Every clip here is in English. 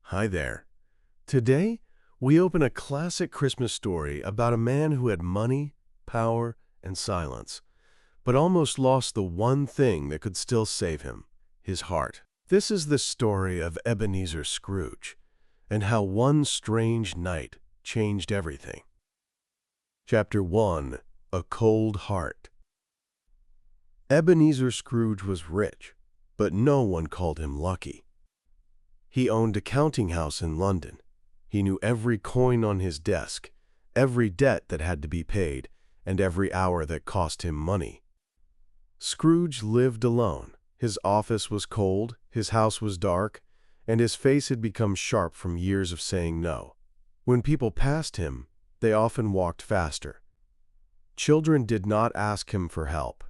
Hi there. Today, we open a classic Christmas story about a man who had money, power, and silence, but almost lost the one thing that could still save him, his heart. This is the story of Ebenezer Scrooge, and how one strange night changed everything. Chapter 1. A Cold Heart. Ebenezer Scrooge was rich, but no one called him lucky. He owned a counting house in London. He knew every coin on his desk, every debt that had to be paid, and every hour that cost him money. Scrooge lived alone. His office was cold, his house was dark, and his face had become sharp from years of saying no. When people passed him, they often walked faster. Children did not ask him for help.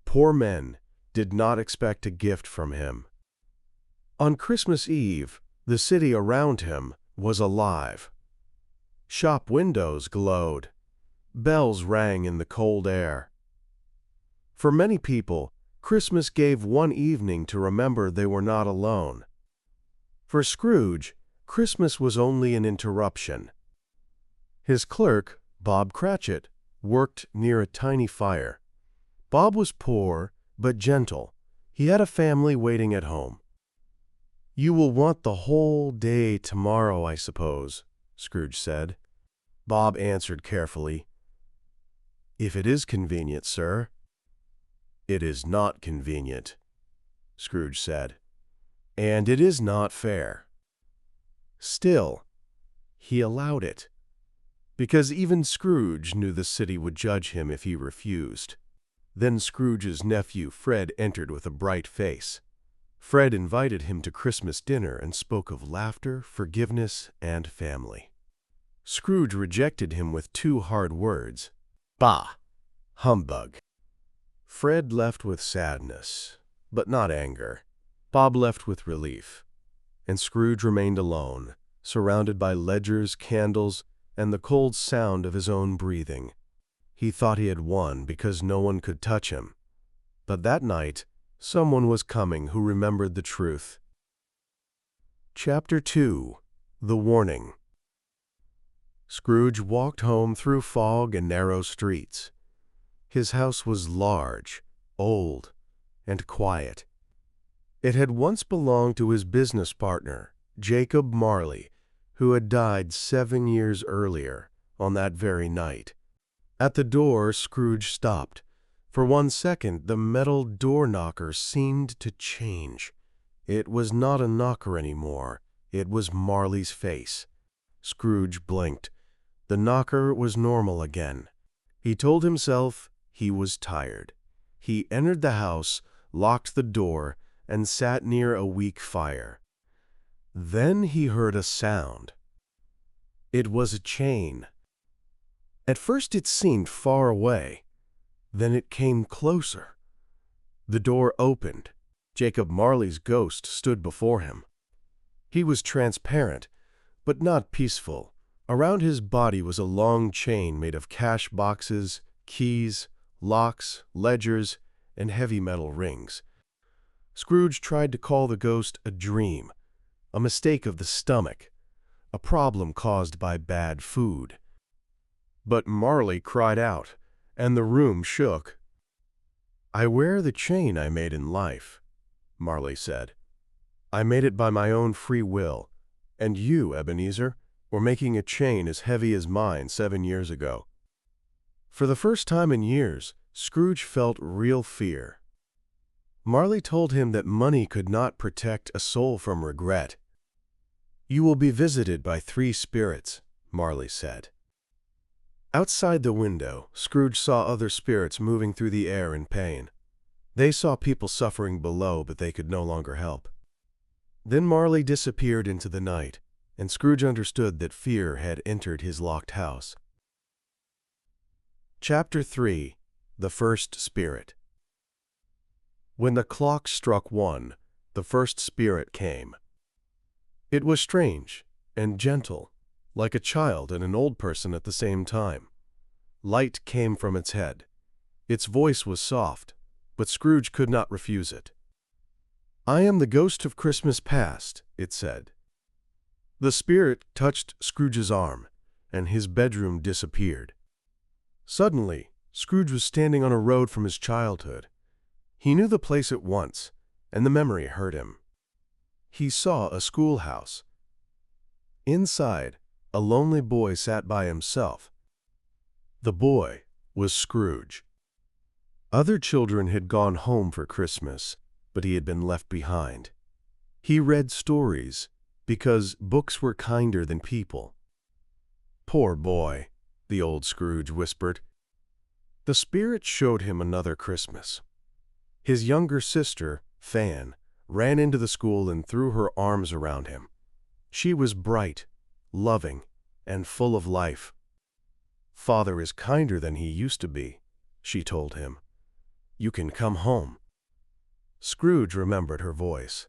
Poor men did not expect a gift from him. On Christmas Eve, the city around him was alive. Shop windows glowed. Bells rang in the cold air. For many people, Christmas gave one evening to remember they were not alone. For Scrooge, Christmas was only an interruption. His clerk, Bob Cratchit, worked near a tiny fire. Bob was poor, but gentle. He had a family waiting at home. "You will want the whole day tomorrow, I suppose," Scrooge said. Bob answered carefully, "If it is convenient, sir." "It is not convenient," Scrooge said, "and it is not fair." Still, he allowed it, because even Scrooge knew the city would judge him if he refused. Then Scrooge's nephew Fred entered with a bright face. Fred invited him to Christmas dinner and spoke of laughter, forgiveness, and family. Scrooge rejected him with two hard words. "Bah! Humbug!" Fred left with sadness, but not anger. Bob left with relief, and Scrooge remained alone, surrounded by ledgers, candles, and the cold sound of his own breathing. He thought he had won because no one could touch him. But that night, someone was coming who remembered the truth. Chapter 2. The Warning. Scrooge walked home through fog and narrow streets. His house was large, old, and quiet. It had once belonged to his business partner, Jacob Marley, who had died 7 years earlier, on that very night. At the door, Scrooge stopped. For 1 second, the metal door knocker seemed to change. It was not a knocker anymore. It was Marley's face. Scrooge blinked. The knocker was normal again. He told himself he was tired. He entered the house, locked the door, and sat near a weak fire. Then he heard a sound. It was a chain. At first it seemed far away. Then it came closer. The door opened. Jacob Marley's ghost stood before him. He was transparent, but not peaceful. Around his body was a long chain made of cash boxes, keys, locks, ledgers, and heavy metal rings. Scrooge tried to call the ghost a dream, a mistake of the stomach, a problem caused by bad food. But Marley cried out, and the room shook. "I wear the chain I made in life," Marley said. "I made it by my own free will, and you, Ebenezer, were making a chain as heavy as mine 7 years ago." For the first time in years, Scrooge felt real fear. Marley told him that money could not protect a soul from regret. "You will be visited by 3 spirits," Marley said. Outside the window, Scrooge saw other spirits moving through the air in pain. They saw people suffering below, but they could no longer help. Then Marley disappeared into the night, and Scrooge understood that fear had entered his locked house. Chapter 3. The First Spirit. When the clock struck 1, the first spirit came. It was strange and gentle, like a child and an old person at the same time. Light came from its head. Its voice was soft, but Scrooge could not refuse it. "I am the ghost of Christmas past," it said. The spirit touched Scrooge's arm, and his bedroom disappeared. Suddenly, Scrooge was standing on a road from his childhood. He knew the place at once, and the memory hurt him. He saw a schoolhouse. Inside, a lonely boy sat by himself. The boy was Scrooge. Other children had gone home for Christmas, but he had been left behind. He read stories because books were kinder than people. "Poor boy," the old Scrooge whispered. The spirit showed him another Christmas. His younger sister, Fan, ran into the school and threw her arms around him. She was bright, loving, and full of life. "Father is kinder than he used to be," she told him. "You can come home." Scrooge remembered her voice.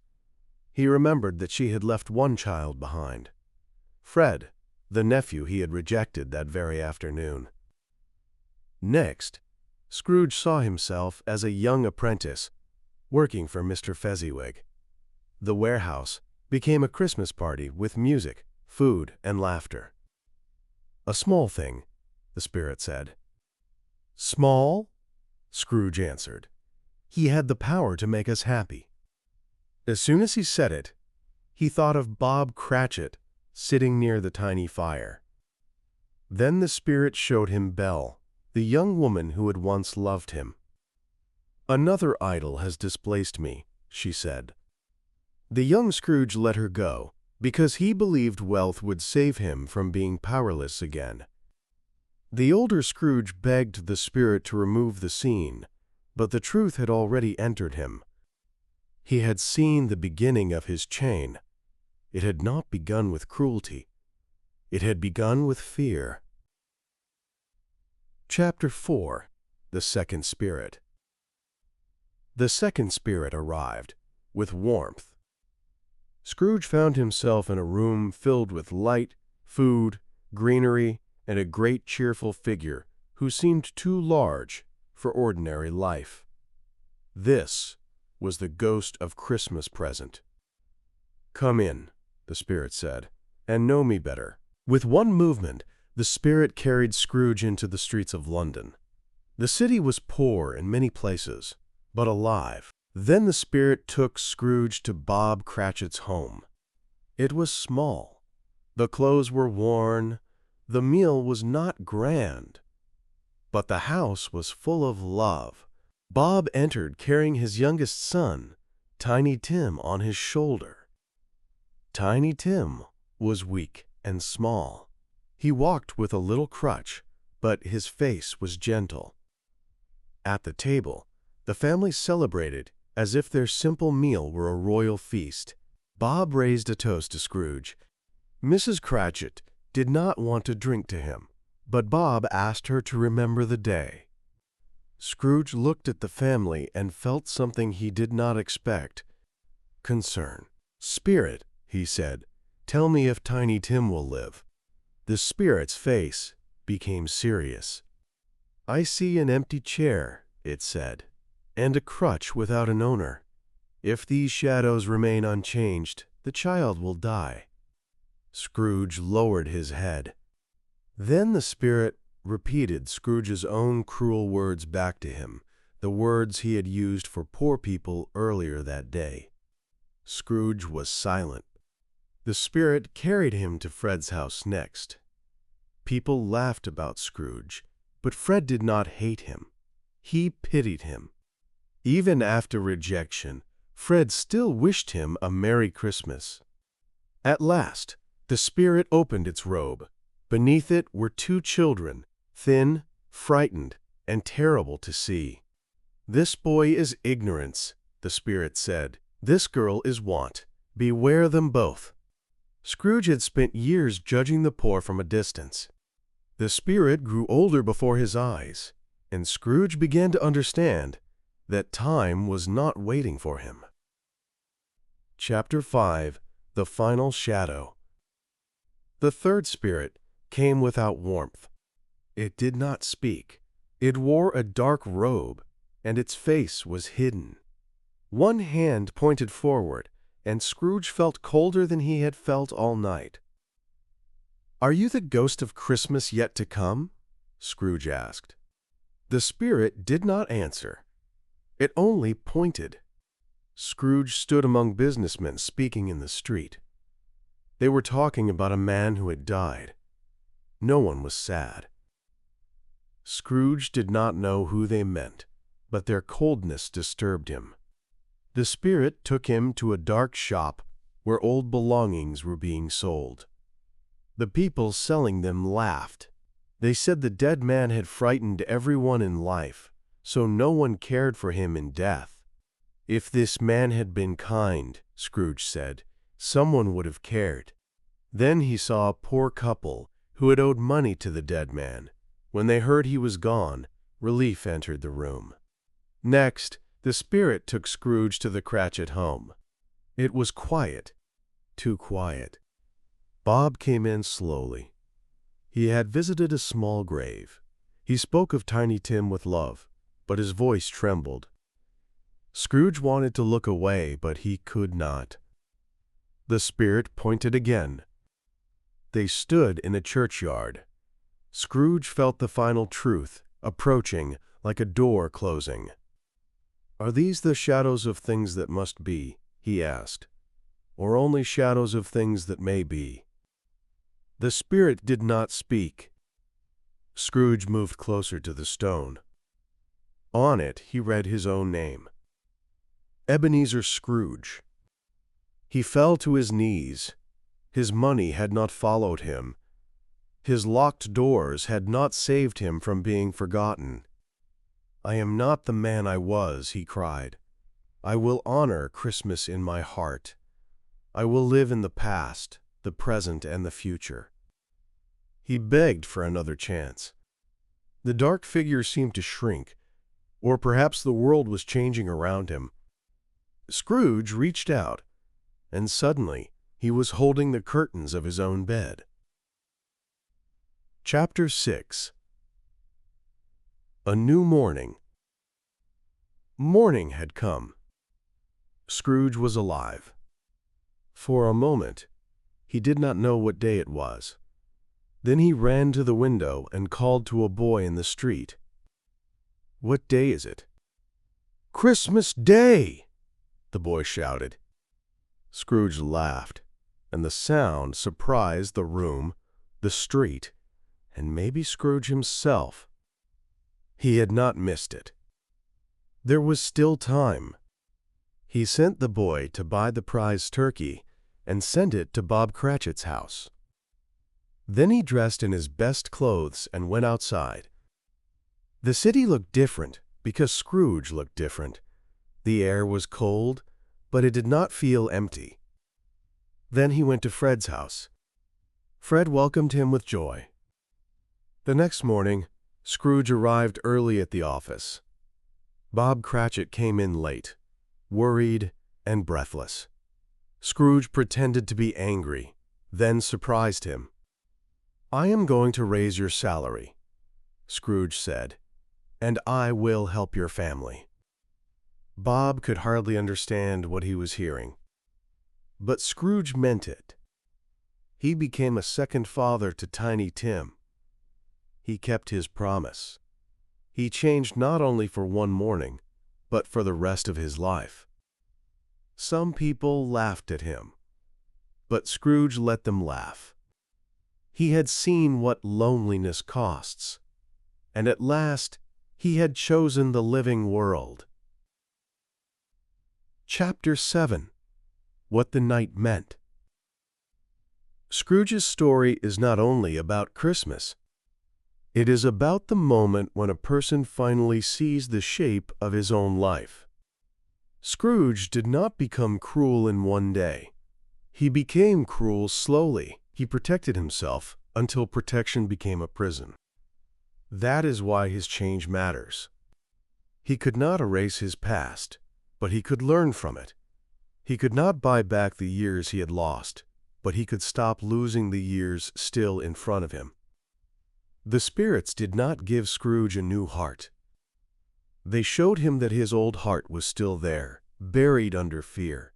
He remembered that she had left one child behind, Fred, the nephew he had rejected that very afternoon. Next, Scrooge saw himself as a young apprentice, working for Mr. Fezziwig. The warehouse became a Christmas party with music, food, and laughter. "A small thing," the spirit said. "Small?" Scrooge answered. "He had the power to make us happy." As soon as he said it, he thought of Bob Cratchit sitting near the tiny fire. Then the spirit showed him Belle, the young woman who had once loved him. "Another idol has displaced me," she said. The young Scrooge let her go because he believed wealth would save him from being powerless again. The older Scrooge begged the spirit to remove the scene, but the truth had already entered him. He had seen the beginning of his chain. It had not begun with cruelty. It had begun with fear. Chapter 4. The Second Spirit. The second spirit arrived, with warmth. Scrooge found himself in a room filled with light, food, greenery, and a great cheerful figure who seemed too large for ordinary life. This was the ghost of Christmas Present. "Come in," the spirit said, "and know me better." With one movement, the spirit carried Scrooge into the streets of London. The city was poor in many places, but alive. Then the spirit took Scrooge to Bob Cratchit's home. It was small. The clothes were worn. The meal was not grand. But the house was full of love. Bob entered carrying his youngest son, Tiny Tim, on his shoulder. Tiny Tim was weak and small. He walked with a little crutch, but his face was gentle. At the table, the family celebrated as if their simple meal were a royal feast. Bob raised a toast to Scrooge. Mrs. Cratchit did not want to drink to him, but Bob asked her to remember the day. Scrooge looked at the family and felt something he did not expect: concern. "Spirit," he said, "tell me if Tiny Tim will live." The spirit's face became serious. "I see an empty chair," it said, "and a crutch without an owner. If these shadows remain unchanged, the child will die." Scrooge lowered his head. Then the spirit repeated Scrooge's own cruel words back to him, the words he had used for poor people earlier that day. Scrooge was silent. The spirit carried him to Fred's house next. People laughed about Scrooge, but Fred did not hate him. He pitied him. Even after rejection, Fred still wished him a Merry Christmas. At last, the spirit opened its robe. Beneath it were two children, thin, frightened, and terrible to see. "This boy is Ignorance," the spirit said. "This girl is Want. Beware them both." Scrooge had spent years judging the poor from a distance. The spirit grew older before his eyes, and Scrooge began to understand that time was not waiting for him. Chapter 5. The Final Shadow. The third spirit came without warmth. It did not speak. It wore a dark robe, and its face was hidden. One hand pointed forward, and Scrooge felt colder than he had felt all night. "Are you the ghost of Christmas yet to come?" Scrooge asked. The spirit did not answer. It only pointed. Scrooge stood among businessmen speaking in the street. They were talking about a man who had died. No one was sad. Scrooge did not know who they meant, but their coldness disturbed him. The spirit took him to a dark shop where old belongings were being sold. The people selling them laughed. They said the dead man had frightened everyone in life, so no one cared for him in death. If this man had been kind, Scrooge said, someone would have cared. Then he saw a poor couple who had owed money to the dead man. When they heard he was gone, relief entered the room. Next, the spirit took Scrooge to the Cratchit home. It was quiet, too quiet. Bob came in slowly. He had visited a small grave. He spoke of Tiny Tim with love, but his voice trembled. Scrooge wanted to look away, but he could not. The spirit pointed again. They stood in a churchyard. Scrooge felt the final truth approaching like a door closing. "Are these the shadows of things that must be?" he asked, "or only shadows of things that may be?" The spirit did not speak. Scrooge moved closer to the stone. On it he read his own name, Ebenezer Scrooge. He fell to his knees. His money had not followed him. His locked doors had not saved him from being forgotten. "I am not the man I was," he cried. "I will honor Christmas in my heart. I will live in the past, the present, and the future." He begged for another chance. The dark figure seemed to shrink, or perhaps the world was changing around him. Scrooge reached out, and suddenly he was holding the curtains of his own bed. Chapter 6. A New Morning. Morning had come. Scrooge was alive. For a moment, he did not know what day it was. Then he ran to the window and called to a boy in the street. "What day is it?" "Christmas Day!" the boy shouted. Scrooge laughed, and the sound surprised the room, the street, and maybe Scrooge himself. He had not missed it. There was still time. He sent the boy to buy the prize turkey and sent it to Bob Cratchit's house. Then he dressed in his best clothes and went outside. The city looked different because Scrooge looked different. The air was cold, but it did not feel empty. Then he went to Fred's house. Fred welcomed him with joy. The next morning, Scrooge arrived early at the office. Bob Cratchit came in late, worried and breathless. Scrooge pretended to be angry, then surprised him. "I am going to raise your salary," Scrooge said, "and I will help your family." Bob could hardly understand what he was hearing. But Scrooge meant it. He became a second father to Tiny Tim. He kept his promise. He changed not only for one morning, but for the rest of his life. Some people laughed at him, but Scrooge let them laugh. He had seen what loneliness costs, and at last he had chosen the living world. Chapter 7. What the Night Meant. Scrooge's story is not only about Christmas. It is about the moment when a person finally sees the shape of his own life. Scrooge did not become cruel in one day. He became cruel slowly. He protected himself until protection became a prison. That is why his change matters. He could not erase his past, but he could learn from it. He could not buy back the years he had lost, but he could stop losing the years still in front of him. The spirits did not give Scrooge a new heart. They showed him that his old heart was still there, buried under fear.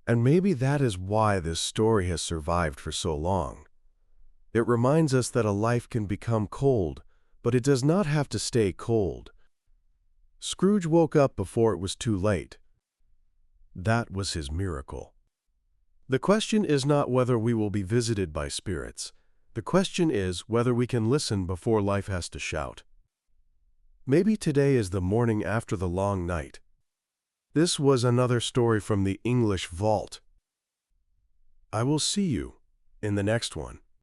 And maybe that is why this story has survived for so long. It reminds us that a life can become cold, but it does not have to stay cold. Scrooge woke up before it was too late. That was his miracle. The question is not whether we will be visited by spirits. The question is whether we can listen before life has to shout. Maybe today is the morning after the long night. This was another story from the English Vault. I will see you in the next one.